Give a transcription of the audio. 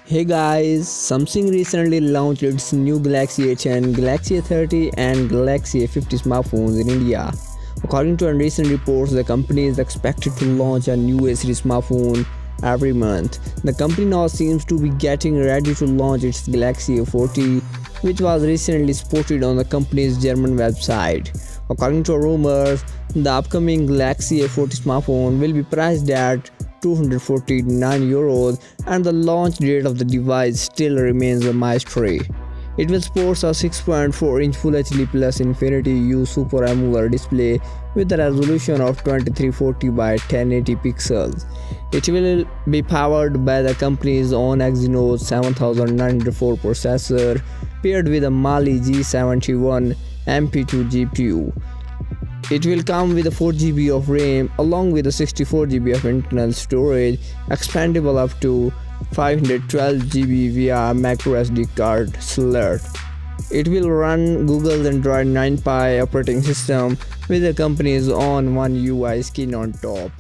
Hey guys, Samsung recently launched its new Galaxy A10, Galaxy A30 and Galaxy A50 smartphones in India. According to recent reports, the company is expected to launch a new A-series smartphone every month. The company now seems to be getting ready to launch its Galaxy A40, which was recently spotted on the company's German website. According to rumors, the upcoming Galaxy A40 smartphone will be priced at €249 and the launch date of the device still remains a mystery. It will sport a 6.4-inch Full HD Plus Infinity U Super AMOLED display with a resolution of 2340 by 1080 pixels. It will be powered by the company's own Exynos 7904 processor paired with a Mali G71 MP2 GPU. It will come with a 4GB of RAM along with a 64GB of internal storage, expandable up to 512GB via microSD card slot. It will run Google's Android 9 Pie operating system with the company's own One UI skin on top.